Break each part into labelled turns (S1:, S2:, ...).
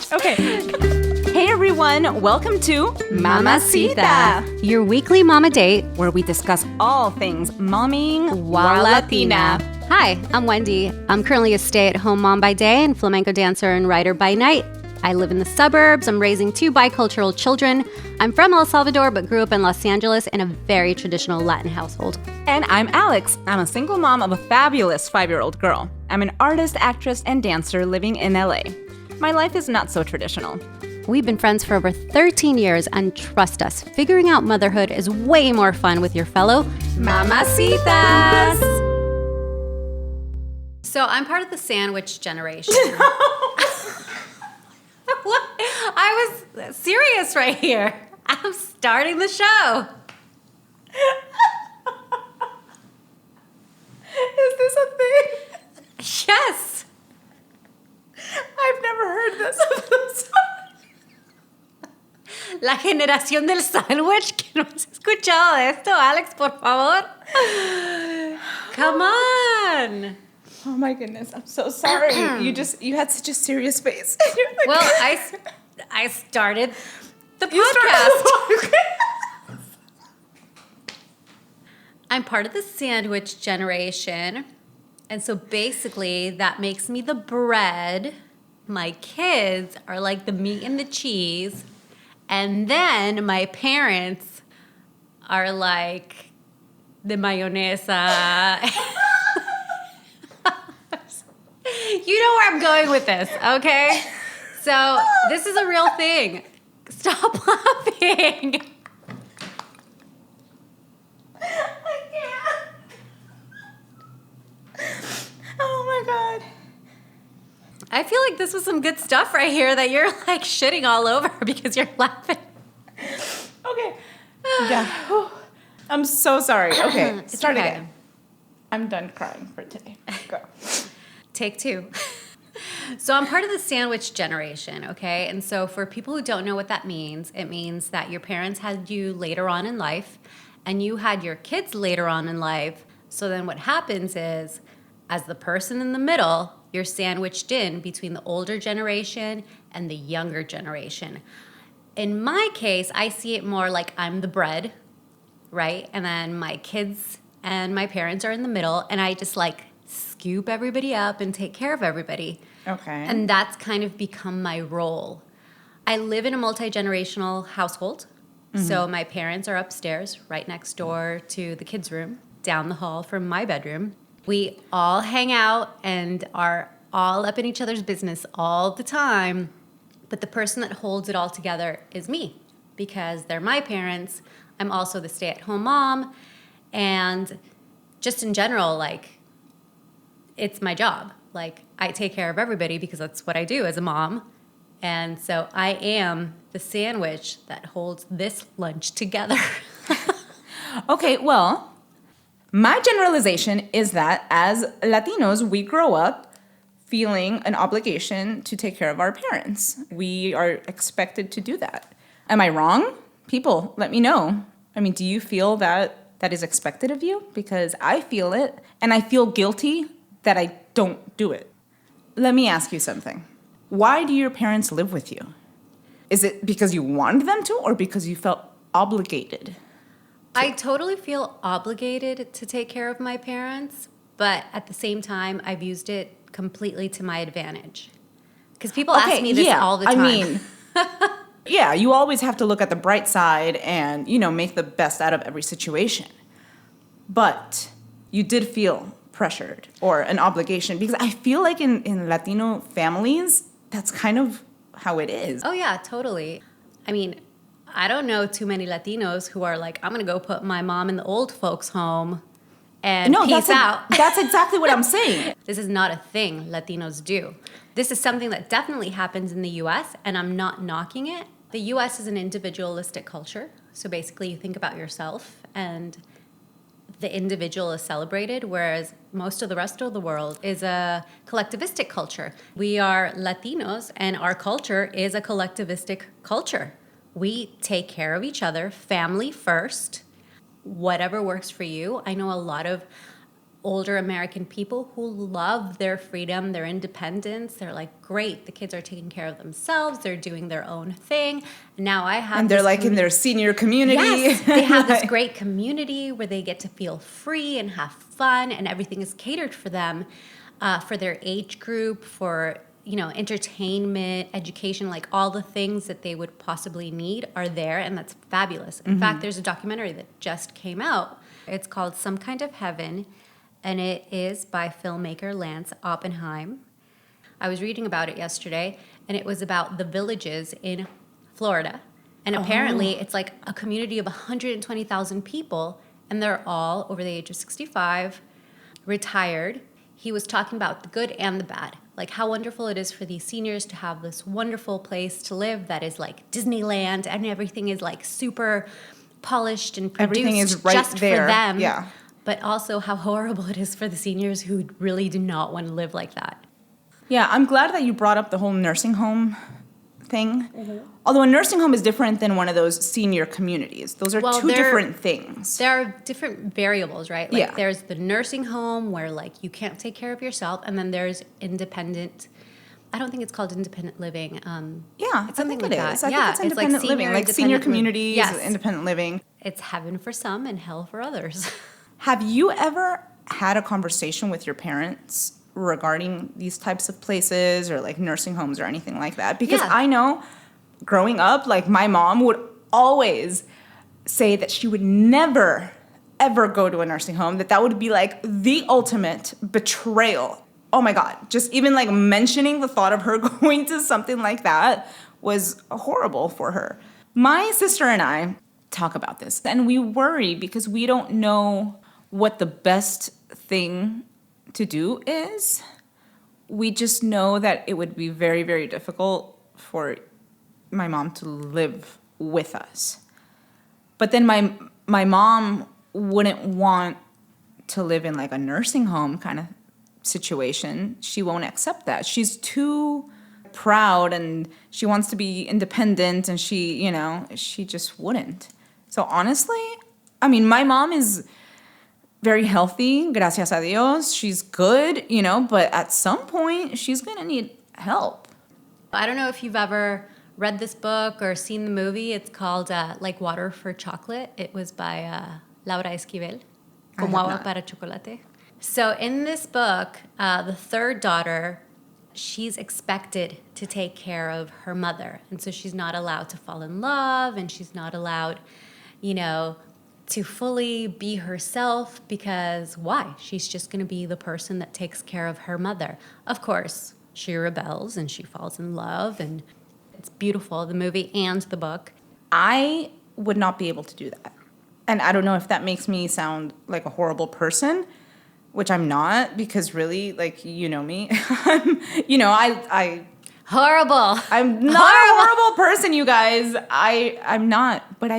S1: Okay. Hey everyone, welcome to
S2: Mamá Cita, your weekly mama date
S1: where we discuss all things momming
S2: while Latina. Hi, I'm Wendy. I'm currently a stay-at-home mom by day and flamenco dancer and writer by night. I live in the suburbs. I'm raising 2 bicultural children. I'm from El Salvador, but grew up in Los Angeles in a very traditional Latin household.
S1: And I'm Alex. I'm a single mom of a fabulous 5-year-old girl. I'm an artist, actress, and dancer living in LA. My life is not so traditional.
S2: We've been friends for over 13 years, and trust us, figuring out motherhood is way more fun with your fellow
S1: Mamá Citas.
S2: So I'm part of the sandwich generation. What? I was serious right here. I'm starting the show.
S1: Is this a thing?
S2: Yes.
S1: I've never heard this.
S2: La generación del sándwich. Que no has escuchado de esto, Alex, por favor. Come on.
S1: Oh my goodness, I'm so sorry. You had such a serious face. Like,
S2: well, I started the podcast. I'm part of the sandwich generation. And so basically that makes me the bread. My kids are like the meat and the cheese. And then my parents are like the mayonesa. You know where I'm going with this, okay? So this is a real thing. Stop laughing.
S1: I can't. Oh my God.
S2: I feel like this was some good stuff right here that you're like shitting all over because you're laughing.
S1: Okay. Yeah. I'm so sorry. Okay. Start
S2: okay.
S1: again. I'm done crying for today. Go.
S2: Take 2. So I'm part of the sandwich generation, okay? And so for people who don't know what that means, it means that your parents had you later on in life and you had your kids later on in life. So then what happens is, as the person in the middle, you're sandwiched in between the older generation and the younger generation. In my case, I see it more like I'm the bread, right? And then my kids and my parents are in the middle, and I just like scoop everybody up and take care of everybody.
S1: Okay.
S2: And that's kind of become my role. I live in a multi-generational household. Mm-hmm. So my parents are upstairs, right next door to the kids' room, down the hall from my bedroom. We all hang out and are all up in each other's business all the time. But the person that holds it all together is me, because they're my parents. I'm also the stay-at-home mom. And just in general, like, it's my job. Like, I take care of everybody because that's what I do as a mom. And so I am the sandwich that holds this lunch together.
S1: Okay, well, my generalization is that as Latinos, we grow up feeling an obligation to take care of our parents. We are expected to do that. Am I wrong? People, let me know. I mean, do you feel that is expected of you? Because I feel it, and I feel guilty that I don't do it. Let me ask you something. Why do your parents live with you? Is it because you wanted them to, or because you felt obligated?
S2: I totally feel obligated to take care of my parents, but at the same time, I've used it completely to my advantage. Because people ask me this all the time.
S1: I mean, yeah, you always have to look at the bright side and, make the best out of every situation. But you did feel pressured or an obligation, because I feel like in Latino families, that's kind of how it is.
S2: Oh, yeah, totally. I mean, I don't know too many Latinos who are like, I'm going to go put my mom in the old folks' home and peace out.
S1: That's exactly what I'm saying.
S2: This is not a thing Latinos do. This is something that definitely happens in the U.S., and I'm not knocking it. The U.S. is an individualistic culture. So basically you think about yourself and the individual is celebrated, whereas most of the rest of the world is a collectivistic culture. We are Latinos, and our culture is a collectivistic culture. We take care of each other, family first, whatever works for you. I know a lot of older American people who love their freedom, their independence. They're like, great, the kids are taking care of themselves. They're doing their own thing. Now I have
S1: And they're like in their senior community.
S2: Yes, they have this great community where they get to feel free and have fun, and everything is catered for them, for their age group, for entertainment, education, like all the things that they would possibly need are there, and that's fabulous. In fact, there's a documentary that just came out. It's called Some Kind of Heaven, and it is by filmmaker Lance Oppenheim. I was reading about it yesterday, and it was about the villages in Florida. And apparently it's like a community of 120,000 people, and they're all over the age of 65, retired. He was talking about the good and the bad, like how wonderful it is for these seniors to have this wonderful place to live that is like Disneyland, and everything is like super polished and produced
S1: Everything is right
S2: just
S1: there.
S2: for them.
S1: Yeah.
S2: But also how horrible it is for the seniors who really do not want to live like that.
S1: Yeah, I'm glad that you brought up the whole nursing home thing. Although a nursing home is different than one of those senior communities. Those are two different things.
S2: There are different variables, right? Like
S1: Yeah.
S2: there's the nursing home where like you can't take care of yourself, and then there's independent. I don't think it's called independent living.
S1: Yeah,
S2: it's something
S1: I think
S2: like
S1: it
S2: that.
S1: is. I
S2: Yeah,
S1: think it's independent living, like senior
S2: independent
S1: communities,
S2: Yes.
S1: independent living.
S2: It's heaven for some and hell for others.
S1: Have you ever had a conversation with your parents regarding these types of places or like nursing homes or anything like that? Because
S2: Yeah.
S1: I know growing up, like my mom would always say that she would never, ever go to a nursing home, that would be like the ultimate betrayal. Oh my God, just even like mentioning the thought of her going to something like that was horrible for her. My sister and I talk about this, and we worry because we don't know what the best thing to do is. We just know that it would be very, very difficult for my mom to live with us. But then my mom wouldn't want to live in like a nursing home kind of situation. She won't accept that. She's too proud and she wants to be independent, and she just wouldn't. So honestly, I mean, my mom is very healthy, gracias a Dios. She's good, but at some point she's going to need help.
S2: I don't know if you've ever read this book or seen the movie. It's called Like Water for Chocolate. It was by Laura Esquivel, Como Agua para Chocolate. So in this book, the third daughter, she's expected to take care of her mother. And so she's not allowed to fall in love, and she's not allowed, to fully be herself, because why? She's just going to be the person that takes care of her mother. Of course, she rebels and she falls in love, and it's beautiful, the movie and the book.
S1: I would not be able to do that. And I don't know if that makes me sound like a horrible person, which I'm not, because really, like, you know me.
S2: Horrible.
S1: I'm not a horrible person, you guys. I'm not. But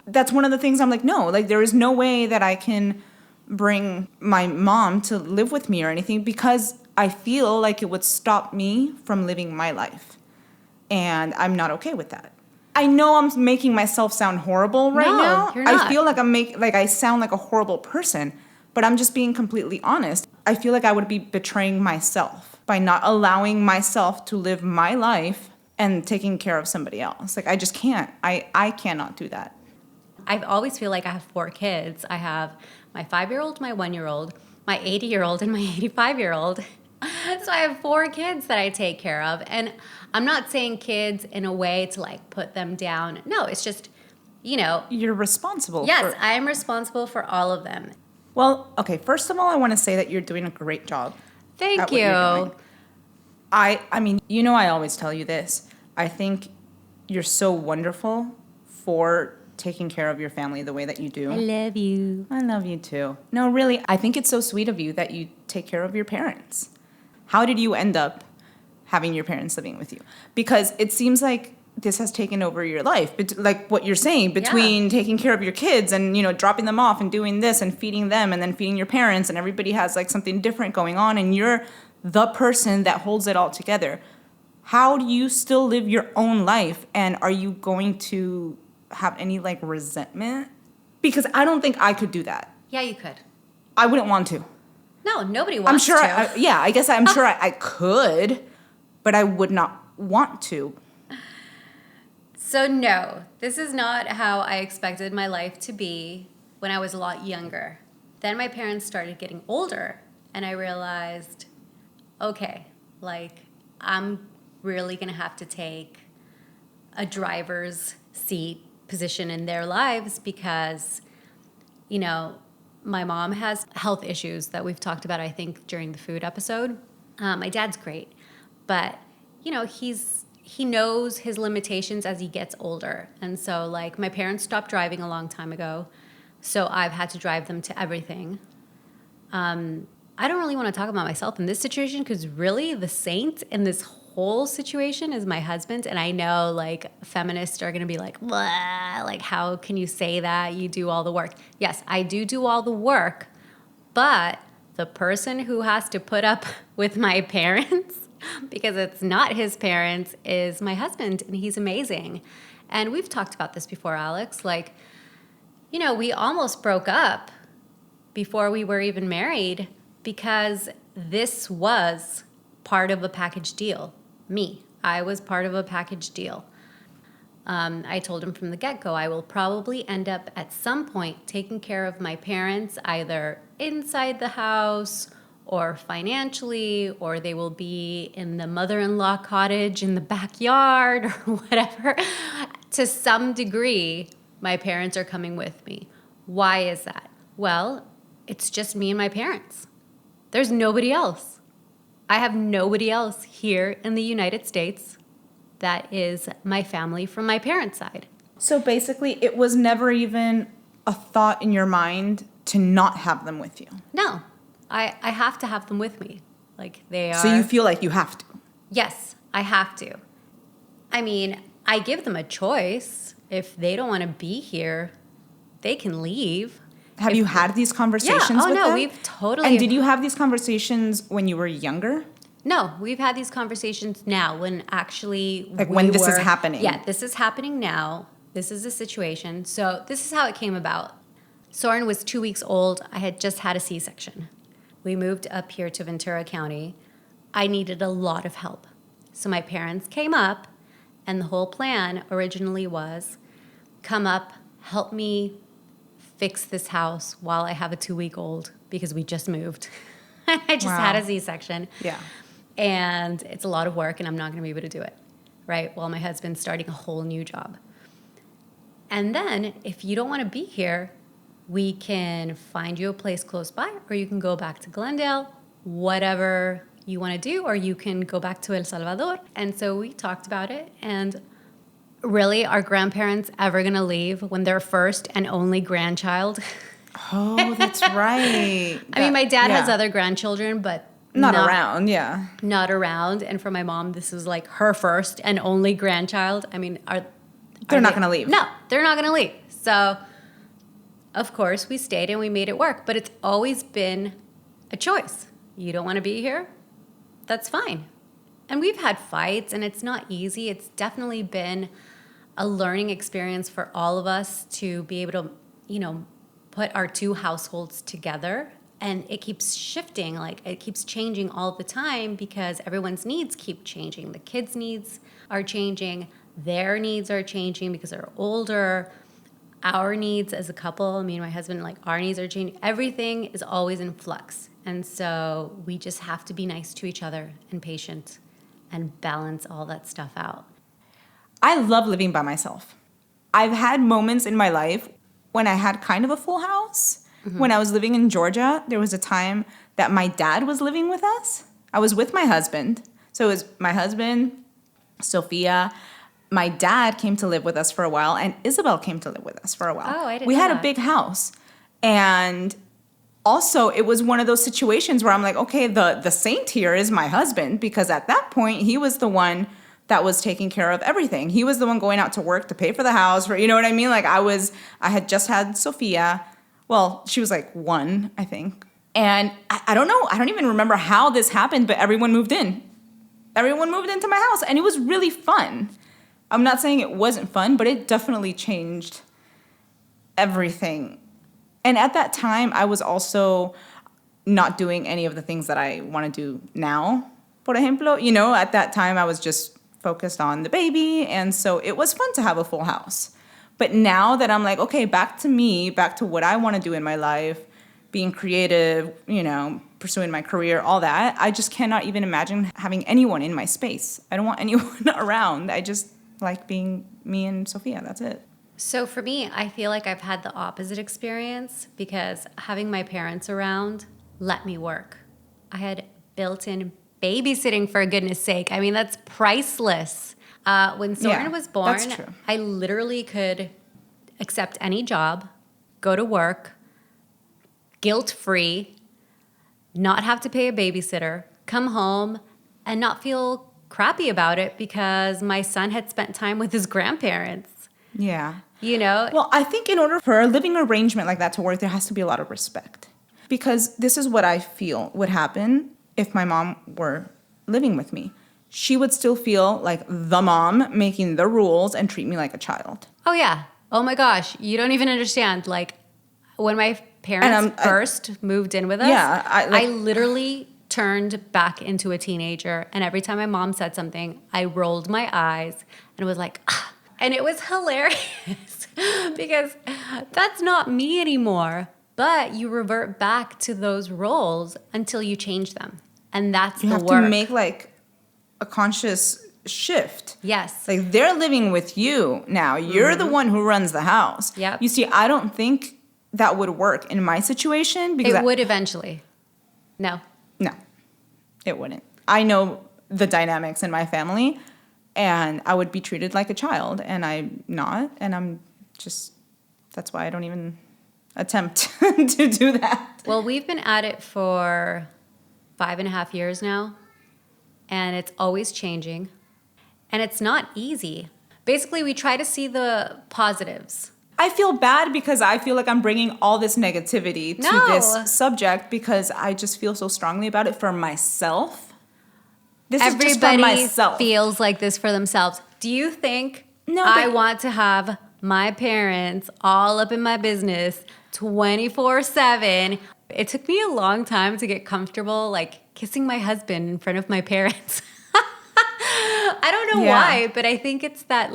S1: that's one of the things I'm like, no, like there is no way that I can bring my mom to live with me or anything, because I feel like it would stop me from living my life. And I'm not okay with that. I know I'm making myself sound horrible right now.
S2: You're not.
S1: I feel like I sound like a horrible person, but I'm just being completely honest. I feel like I would be betraying myself by not allowing myself to live my life and taking care of somebody else. Like I just can't. I cannot do that.
S2: I always feel like I have 4 kids. I have my 5-year-old, my 1-year-old, my 80-year-old, and my 85-year-old. So I have 4 kids that I take care of. And I'm not saying kids in a way to like put them down. No, it's just,
S1: You're responsible.
S2: Yes, I am responsible for all of them.
S1: Well, okay, first of all, I want to say that you're doing a great job.
S2: Thank
S1: at what
S2: you.
S1: you're doing. I mean, I always tell you this. I think you're so wonderful for taking care of your family the way that you do.
S2: I love you.
S1: I love you too. No, really, I think it's so sweet of you that you take care of your parents. How did you end up having your parents living with you? Because it seems like this has taken over your life. But like what you're saying, between taking care of your kids and, dropping them off and doing this and feeding them and then feeding your parents, and everybody has like something different going on, and you're the person that holds it all together. How do you still live your own life? And are you going to have any like resentment? Because I don't think I could do that.
S2: Yeah, you could.
S1: I wouldn't want to.
S2: No, nobody
S1: I'm
S2: wants
S1: sure,
S2: to.
S1: I guess I'm sure I could, but I would not want to.
S2: So no, this is not how I expected my life to be when I was a lot younger. Then my parents started getting older, and I realized, okay, like I'm really gonna have to take a driver's seat position in their lives because, you know, my mom has health issues that we've talked about, I think, during the food episode. My dad's great, but, you know, he knows his limitations as he gets older. And so, like, my parents stopped driving a long time ago, so I've had to drive them to everything. I don't really want to talk about myself in this situation because really the saint in this whole situation is my husband. And I know like feminists are going to be like, blah, like, how can you say that? You do all the work. Yes, I do all the work, but the person who has to put up with my parents because it's not his parents is my husband, and he's amazing. And we've talked about this before, Alex. Like, you know, we almost broke up before we were even married because this was part of a package deal. I was part of a package deal. I told him from the get-go, I will probably end up at some point taking care of my parents either inside the house or financially, or they will be in the mother-in-law cottage in the backyard or whatever. To some degree, my parents are coming with me. Why is that? Well, it's just me and my parents. There's nobody else. I have nobody else here in the United States that is my family from my parents' side.
S1: So basically, it was never even a thought in your mind to not have them with you.
S2: No, I have to have them with me. Like they are.
S1: So you feel like you have to.
S2: Yes, I have to. I mean, I give them a choice. If they don't want to be here, they can leave.
S1: Have you had these conversations with them?
S2: Oh, no, we've totally.
S1: And did you have these conversations when you were younger?
S2: No, we've had these conversations now when actually
S1: when this is happening.
S2: Yeah, this is happening now. This is the situation. So this is how it came about. Soren was 2 weeks old. I had just had a C-section. We moved up here to Ventura County. I needed a lot of help. So my parents came up, and the whole plan originally was come up, help me fix this house while I have a 2-week-old because we just moved. I just had a C-section.
S1: Yeah.
S2: And it's a lot of work, and I'm not going to be able to do it, right? While my husband's starting a whole new job. And then, if you don't want to be here, we can find you a place close by, or you can go back to Glendale, whatever you want to do, or you can go back to El Salvador. And so we talked about it, and really, are grandparents ever going to leave when their first and only grandchild?
S1: Oh, that's right.
S2: I mean, my dad has other grandchildren, but
S1: not around, yeah.
S2: Not around. And for my mom, this was like her first and only grandchild. I mean,
S1: they're not going to leave.
S2: No, they're not going to leave. So, of course, we stayed and we made it work. But it's always been a choice. You don't want to be here? That's fine. And we've had fights, and it's not easy. It's definitely been a learning experience for all of us to be able to, you know, put our two households together. And it keeps shifting, like it keeps changing all the time because everyone's needs keep changing. The kids' needs are changing. Their needs are changing because they're older. Our needs as a couple, me and my husband, like our needs are changing. Everything is always in flux. And so we just have to be nice to each other and patient and balance all that stuff out.
S1: I love living by myself. I've had moments in my life when I had kind of a full house. Mm-hmm. When I was living in Georgia, there was a time that my dad was living with us. I was with my husband. So it was my husband, Sophia. My dad came to live with us for a while, and Isabel came to live with us for a while.
S2: Oh, I didn't
S1: We
S2: know
S1: had
S2: that.
S1: a big house. And also, it was one of those situations where I'm like, okay, the saint here is my husband, because at that point, he was the one that was taking care of everything. He was the one going out to work to pay for the house. You know what I mean? Like I had just had Sophia. Well, she was like 1, I think. And I don't know. I don't even remember how this happened, but everyone moved in. Everyone moved into my house, and it was really fun. I'm not saying it wasn't fun, but it definitely changed everything. And at that time, I was also, not doing any of the things that I want to do now. Por ejemplo, at that time I was just focused on the baby, and so it was fun to have a full house. But now that I'm like, okay, back to me, back to what I want to do in my life, being creative, pursuing my career, all that, I just cannot even imagine having anyone in my space. I don't want anyone around. I just like being me and Sophia. That's it.
S2: So for me, I feel like I've had the opposite experience because having my parents around let me work. I had built-in babysitting, for goodness sake. I mean, that's priceless. When Soren was born,
S1: that's true.
S2: I literally could accept any job, go to work, guilt-free, not have to pay a babysitter, come home, and not feel crappy about it because my son had spent time with his grandparents.
S1: Yeah.
S2: Well,
S1: I think in order for a living arrangement like that to work, there has to be a lot of respect. Because this is what I feel would happen if my mom were living with me. She would still feel like the mom making the rules and treat me like a child.
S2: oh yeah. Oh my gosh. You don't even understand. Like when my parents first moved in with us, I literally turned back into a teenager. And every time my mom said something, I rolled my eyes and was like, ah. And it was hilarious because that's not me anymore. But you revert back to those roles until you change them. And that's the work.
S1: You have to make like a conscious shift.
S2: Yes.
S1: Like they're living with you now. You're the one who runs the house.
S2: Yep.
S1: You see, I don't think that would work in my situation because
S2: it would eventually. No,
S1: it wouldn't. I know the dynamics in my family, and I would be treated like a child, and I'm not, and that's why I don't even attempt to do that.
S2: Well, we've been at it for 5.5 years now, and it's always changing, and it's not easy. Basically, we try to see the positives.
S1: I feel bad because I feel like I'm bringing all this negativity to this subject because I just feel so strongly about it for myself.
S2: Everybody
S1: is just for myself.
S2: feels like this for themselves. Do you think I want to have my parents all up in my business 24/7? It took me a long time to get comfortable, like kissing my husband in front of my parents. I don't know why, but I think it's that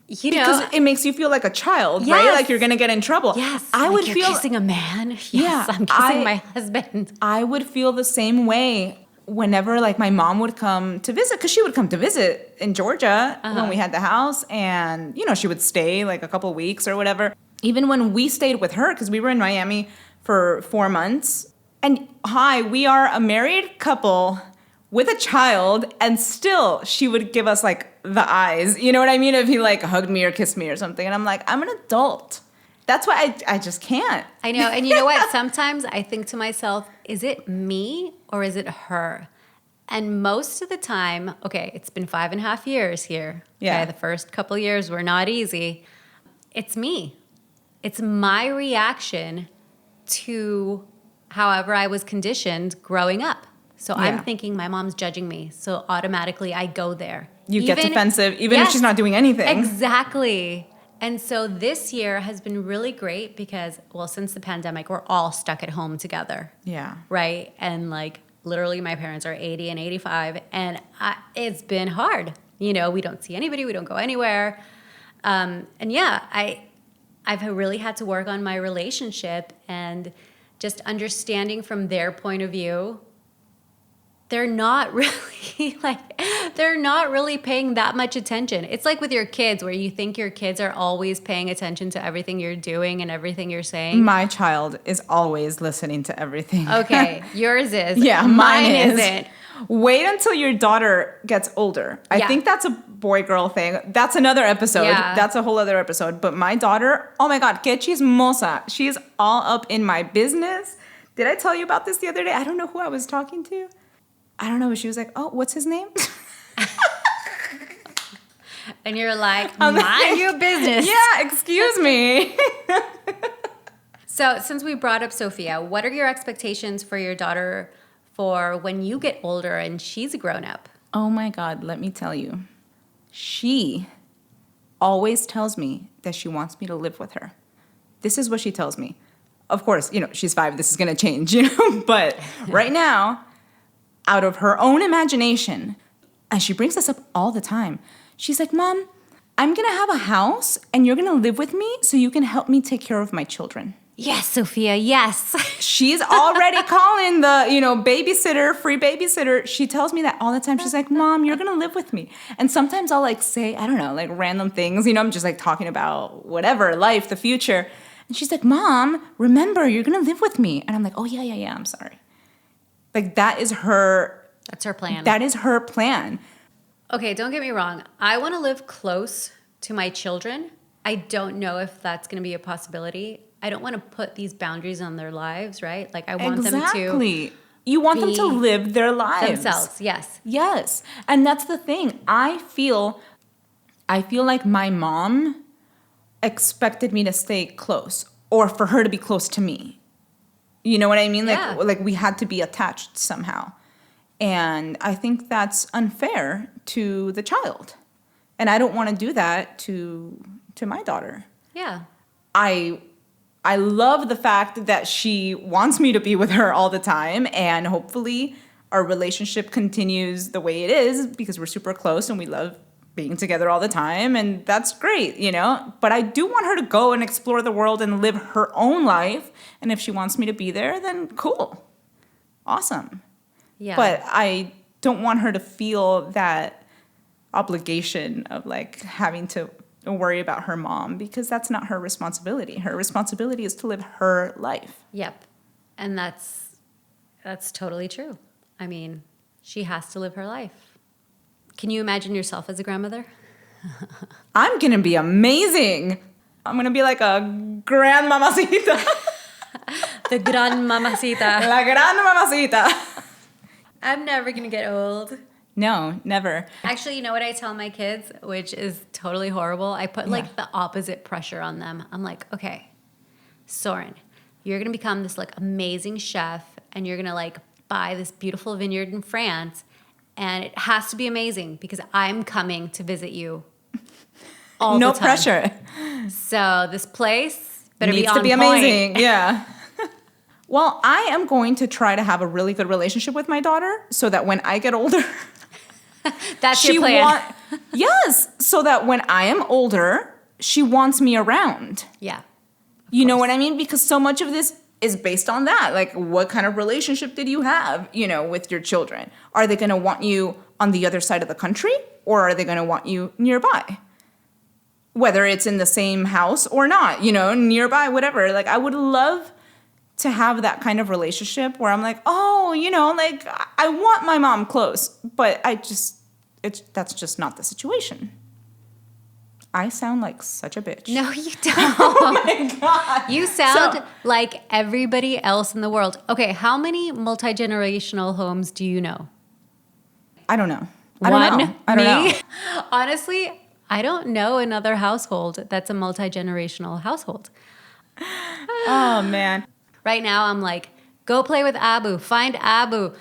S1: because it makes you feel like a child,
S2: yes.
S1: right? Like you're gonna get in trouble.
S2: Yes,
S1: I would
S2: you're
S1: feel
S2: kissing a man. Yes,
S1: Yeah,
S2: I'm kissing my husband.
S1: I would feel the same way whenever like my mom would come to visit, because she would come to visit in Georgia when we had the house, and she would stay like a couple weeks or whatever. Even when we stayed with her, because we were in Miami for 4 months, and we are a married couple with a child, and still she would give us like the eyes, you know what I mean? If he like hugged me or kissed me or something, and I'm like, I'm an adult. That's why I just can't.
S2: I know. And you know what? Sometimes I think to myself, is it me or is it her? And most of the time, okay, it's been 5.5 years here.
S1: Yeah.
S2: Okay, the first couple years were not easy. It's me. It's my reaction to however I was conditioned growing up. So I'm thinking my mom's judging me. So automatically I go there.
S1: You get defensive, even if she's not doing anything.
S2: Exactly. And so this year has been really great because, since the pandemic, we're all stuck at home together.
S1: Yeah.
S2: Right? And literally my parents are 80 and 85. And it's been hard. We don't see anybody. We don't go anywhere. I've really had to work on my relationship and just understanding from their point of view. They're not really paying that much attention. It's like with your kids where you think your kids are always paying attention to everything you're doing and everything you're saying.
S1: My child is always listening to everything.
S2: Okay, yours is.
S1: Yeah,
S2: mine isn't.
S1: Wait until your daughter gets older. I think that's a boy-girl thing. That's another episode.
S2: Yeah.
S1: That's a whole other episode. But my daughter, oh my God, que chismosa. She's all up in my business. Did I tell you about this the other day? I don't know who I was talking to. I don't know, but she was like, oh, what's his name?
S2: And you're like, mind your business.
S1: Yeah, excuse me.
S2: So since we brought up Sophia, what are your expectations for your daughter for when you get older and she's a grown-up?
S1: Oh my God, let me tell you. She always tells me that she wants me to live with her. This is what she tells me. of course, she's 5, this is going to change, but right now, out of her own imagination, and she brings this up all the time, she's like, Mom, I'm going to have a house and you're going to live with me so you can help me take care of my children.
S2: Yes, Sophia, yes.
S1: She's already calling the, babysitter, free babysitter. She tells me that all the time. She's like, Mom, you're going to live with me. And sometimes I'll say, I don't know, random things. I'm just talking about whatever, life, the future. And she's like, Mom, remember, you're going to live with me. And I'm like, oh, yeah, I'm sorry. That is her.
S2: That's her plan.
S1: That is her plan.
S2: Okay, don't get me wrong. I want to live close to my children. I don't know if that's going to be a possibility. I don't want to put these boundaries on their lives, right? I want them to
S1: You want them to live their lives.
S2: Themselves, yes.
S1: Yes. And that's the thing. I feel like my mom expected me to stay close or for her to be close to me. You know what I mean?
S2: Yeah.
S1: Like we had to be attached somehow. And I think that's unfair to the child. And I don't want to do that to my daughter.
S2: Yeah.
S1: I love the fact that she wants me to be with her all the time, and hopefully our relationship continues the way it is because we're super close and we love being together all the time, and that's great, But I do want her to go and explore the world and live her own life, and if she wants me to be there, then cool. Awesome.
S2: Yeah.
S1: But I don't want her to feel that obligation of having to worry about her mom because that's not her responsibility. Her responsibility is to live her life.
S2: Yep. And that's totally true. I mean, she has to live her life. Can you imagine yourself as a grandmother?
S1: I'm going to be amazing. I'm going to be like a grand Mamá Cita.
S2: The gran Mamá Cita.
S1: La gran Mamá Cita.
S2: I'm never going to get old.
S1: No, never.
S2: Actually, you know what I tell my kids, which is totally horrible? I put the opposite pressure on them. I'm like, okay, Soren, you're going to become this amazing chef and you're going to buy this beautiful vineyard in France and it has to be amazing because I'm coming to visit you all the time.
S1: No pressure.
S2: So this place better
S1: needs
S2: be on
S1: to be
S2: point.
S1: amazing. Yeah. Well, I am going to try to have a really good relationship with my daughter so that when I get older...
S2: That's your plan.
S1: Yes, so that when I am older, she wants me around.
S2: Yeah.
S1: You know what I mean? Because so much of this is based on that. What kind of relationship did you have, with your children? Are they going to want you on the other side of the country or are they going to want you nearby? Whether it's in the same house or not, nearby, whatever. I would love to have that kind of relationship where I'm like, oh, I want my mom close, but that's just not the situation. I sound like such a bitch.
S2: No, you don't.
S1: Oh my God.
S2: You sound like everybody else in the world. Okay, how many multi-generational homes do you know?
S1: I don't know.
S2: I
S1: don't know.
S2: Honestly, I don't know another household that's a multi-generational household.
S1: Oh, man.
S2: Right now, I'm like, go play with Abu, find Abu.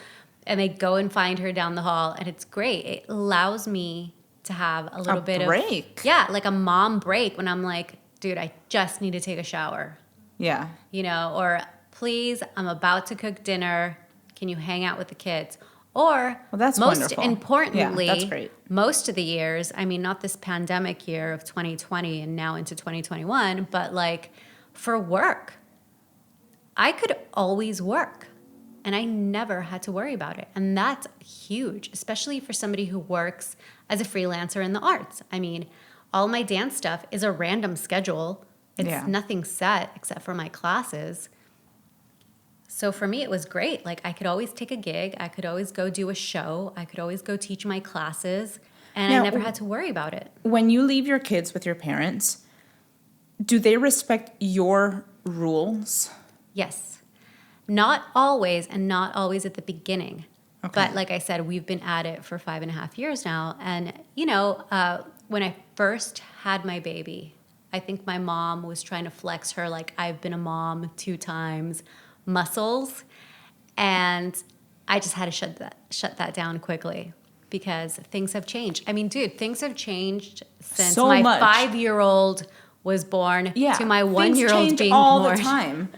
S2: And they go and find her down the hall. And it's great. It allows me to have a little bit
S1: break.
S2: of... Yeah, like a mom break when I'm like, dude, I just need to take a shower.
S1: Yeah.
S2: Or please, I'm about to cook dinner. Can you hang out with the kids? Or
S1: that's
S2: most
S1: wonderful.
S2: importantly,
S1: yeah, that's great.
S2: Most of the years, I mean, not this pandemic year of 2020 and now into 2021, but for work. I could always work and I never had to worry about it. And that's huge, especially for somebody who works as a freelancer in the arts. I mean, all my dance stuff is a random schedule. It's nothing set except for my classes. So for me, it was great. I could always take a gig. I could always go do a show. I could always go teach my classes. And I never had to worry about it.
S1: When you leave your kids with your parents, do they respect your rules?
S2: Yes. Not always, and not always at the beginning. Okay. But like I said, we've been at it for 5.5 years now. And, when I first had my baby, I think my mom was trying to flex her, I've been a mom 2 times, muscles. And I just had to shut that down quickly because things have changed. I mean, dude, things have changed since my 5-year-old was born to my 1-year-old being
S1: all
S2: born.
S1: The time.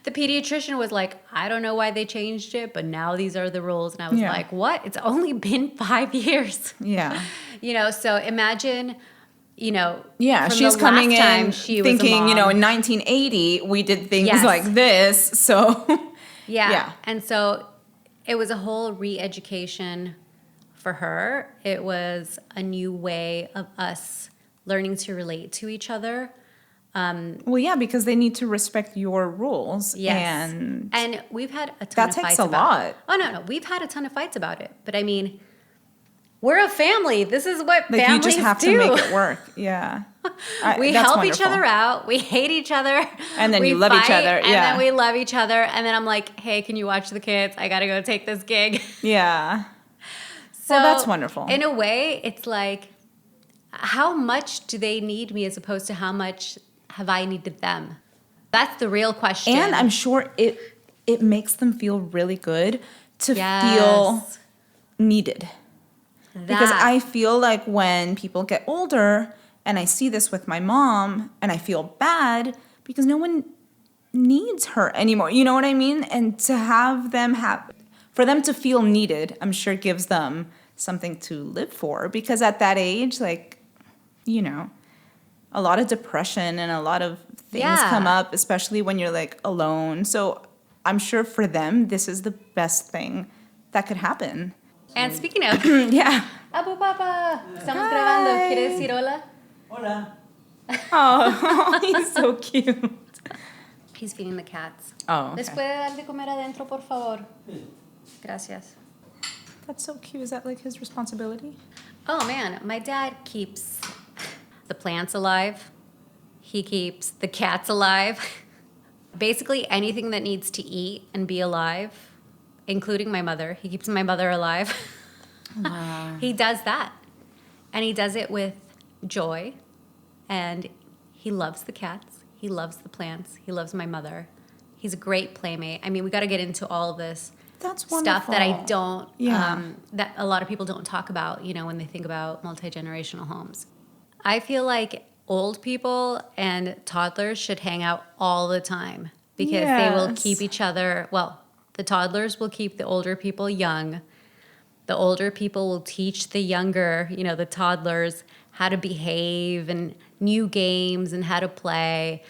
S2: The pediatrician was like, I don't know why they changed it, but now these are the rules. And I was like, what? It's only been 5 years.
S1: Yeah.
S2: So imagine,
S1: Yeah,
S2: from
S1: she's
S2: the
S1: coming
S2: last time
S1: in
S2: she was a
S1: thinking, in
S2: mom.
S1: 1980, we did things
S2: Yes.
S1: like this. So,
S2: Yeah. And so it was a whole re-education for her. It was a new way of us learning to relate to each other.
S1: well, yeah, because they need to respect your rules.
S2: Yes.
S1: And
S2: we've had a ton
S1: that
S2: of
S1: takes
S2: fights
S1: a
S2: about
S1: lot.
S2: it. Oh, no. We've had a ton of fights about it. But I mean, we're a family. This is what
S1: like,
S2: families
S1: you just have
S2: do.
S1: to make it work. Yeah.
S2: We
S1: that's
S2: help
S1: wonderful.
S2: each other out. We hate each other.
S1: And then
S2: we
S1: you love each
S2: fight,
S1: other,
S2: And
S1: yeah.
S2: then we love each other. And then I'm like, hey, can you watch the kids? I got to go take this gig.
S1: Yeah.
S2: So
S1: Well, that's wonderful.
S2: In a way, it's like, how much do they need me as opposed to how much have I needed them? That's the real question.
S1: And I'm sure it makes them feel really good to
S2: Yes.
S1: feel needed. Because
S2: That-
S1: I feel like when people get older, and I see this with my mom, and I feel bad because no one needs her anymore. You know what I mean? And to have them for them to feel needed, I'm sure gives them something to live for. Because at that age, like, a lot of depression and a lot of things
S2: Yeah.
S1: come up, especially when you're like alone. So I'm sure for them, this is the best thing that could happen.
S2: And speaking of,
S1: Yeah.
S2: Abu Papa, estamos
S1: Hi.
S2: grabando. ¿Quieres decir hola?
S3: Hola.
S1: Oh, he's so cute.
S2: He's feeding the cats.
S1: Oh,
S2: ¿Les
S1: okay.
S2: puede dar de comer adentro, por favor? Gracias.
S1: That's so cute. Is that like his responsibility?
S2: Oh man, my dad keeps the plants alive. He keeps the cats alive. Basically anything that needs to eat and be alive, including my mother. He keeps my mother alive.
S1: Wow.
S2: He does that. And he does it with joy. And he loves the cats. He loves the plants. He loves my mother. He's a great playmate. I mean, we got to get into all of this
S1: That's wonderful.
S2: stuff that I don't,
S1: Yeah.
S2: that a lot of people don't talk about, when they think about multi-generational homes. I feel like old people and toddlers should hang out all the time because they will
S1: Yes.
S2: keep each other, the toddlers will keep the older people young. The older people will teach the younger, the toddlers, how to behave and new games and how to play.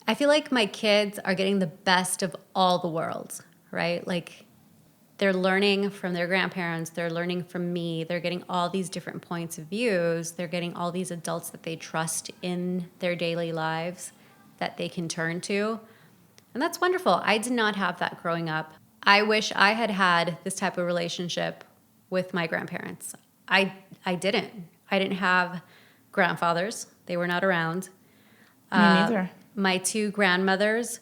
S2: I feel like my kids are getting the best of all the worlds, right? Like they're learning from their grandparents, they're learning from me, they're getting all these different points of views, they're getting all these adults that they trust in their daily lives that they can turn to. And that's wonderful. I did not have that growing up. I wish I had had this type of relationship with my grandparents. I didn't. I didn't have grandfathers. They were not around.
S1: Me neither.
S2: My 2 grandmothers,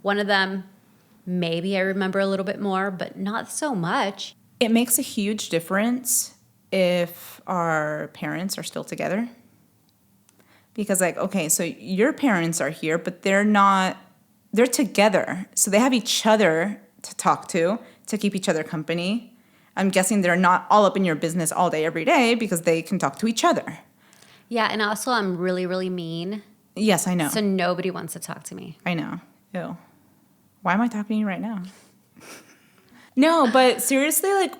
S2: one of them, maybe I remember a little bit more, but not so much.
S1: It makes a huge difference if our parents are still together. Because, like, okay, so your parents are here, but they're together. So they have each other to talk to keep each other company. I'm guessing they're not all up in your business all day, every day, because they can talk to each other.
S2: Yeah, and also I'm really, really mean.
S1: Yes, I know.
S2: So nobody wants to talk to me.
S1: I know. Ew. Why am I talking to you right now? No, but seriously, like,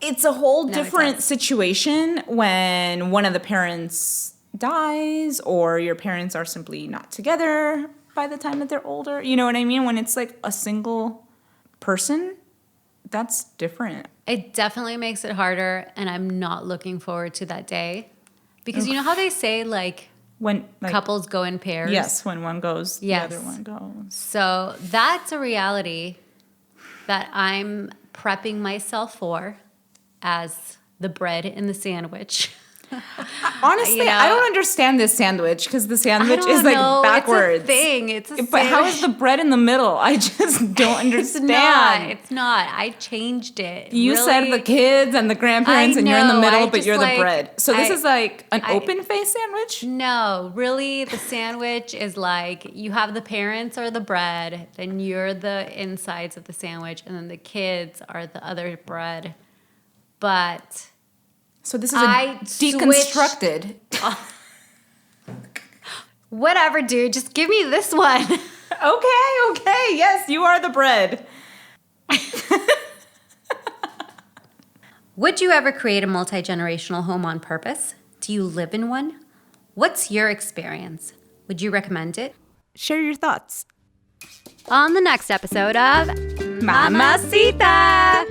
S1: it's a whole
S2: No, it
S1: different
S2: does.
S1: situation when one of the parents dies or your parents are simply not together by the time that they're older. You know what I mean? When it's like a single person, that's different.
S2: It definitely makes it harder, and I'm not looking forward to that day. Because you know how they say, like,
S1: When like,
S2: couples go in pairs?
S1: yes, when one goes,
S2: Yes.
S1: the other one goes.
S2: So that's a reality that I'm prepping myself for as the bread in the sandwich.
S1: Honestly,
S2: You know,
S1: I don't understand this sandwich because the sandwich is like backwards.
S2: It's a thing. It's a
S1: But how is the
S2: sandwich.
S1: bread in the middle? I just don't understand.
S2: It's not. I changed it.
S1: You said
S2: Really.
S1: the kids and the grandparents,
S2: I
S1: and you're in the
S2: know,
S1: middle,
S2: I
S1: but
S2: just
S1: you're
S2: like-
S1: the bread. So this
S2: I-
S1: is like an
S2: I-
S1: open face sandwich?
S2: No, really, the sandwich is like you have the parents are the bread, then you're the insides of the sandwich, and then the kids are the other bread. But
S1: So this is
S2: I
S1: deconstructed.
S2: whatever, dude, just give me this one.
S1: Okay. Yes, you are the bread.
S2: Would you ever create a multi-generational home on purpose? Do you live in one? What's your experience? Would you recommend it?
S1: Share your thoughts.
S2: On the next episode of
S1: Mamá Cita!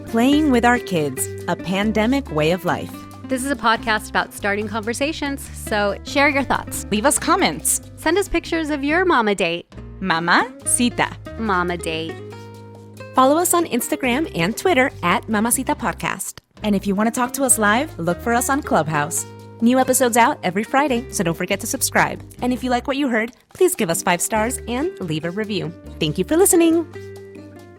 S1: Playing with our kids, a pandemic way of life.
S2: This is a podcast about starting conversations, so share your thoughts.
S1: Leave us comments.
S2: Send us pictures of your mama date.
S1: Mamá Cita.
S2: Mama date.
S3: Follow us on Instagram and Twitter at Mamá Cita Podcast.
S1: And if you want to talk to us live, look for us on Clubhouse.
S3: New episodes out every Friday, so don't forget to subscribe. And if you like what you heard, please give us 5 stars and leave a review. Thank you for listening.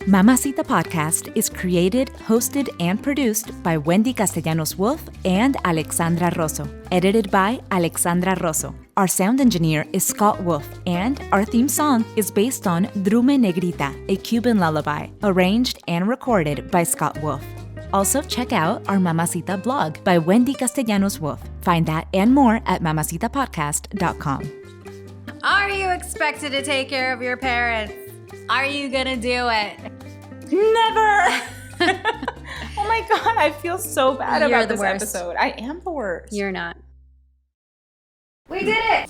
S3: Mamá Cita Podcast is created, hosted, and produced by Wendy Castellanos-Wolf and Alexandra Rosso. Edited by Alexandra Rosso. Our sound engineer is Scott Wolf, and our theme song is based on Drume Negrita, a Cuban lullaby, arranged and recorded by Scott Wolf. Also, check out our Mamá Cita blog by Wendy Castellanos-Wolf. Find that and more at mamacitapodcast.com.
S2: Are you expected to take care of your parents? Are you gonna do it?
S1: Never! Oh my God, I feel so bad
S2: You're
S1: about
S2: the
S1: this
S2: worst.
S1: episode. I am the worst.
S2: You're not. We did it!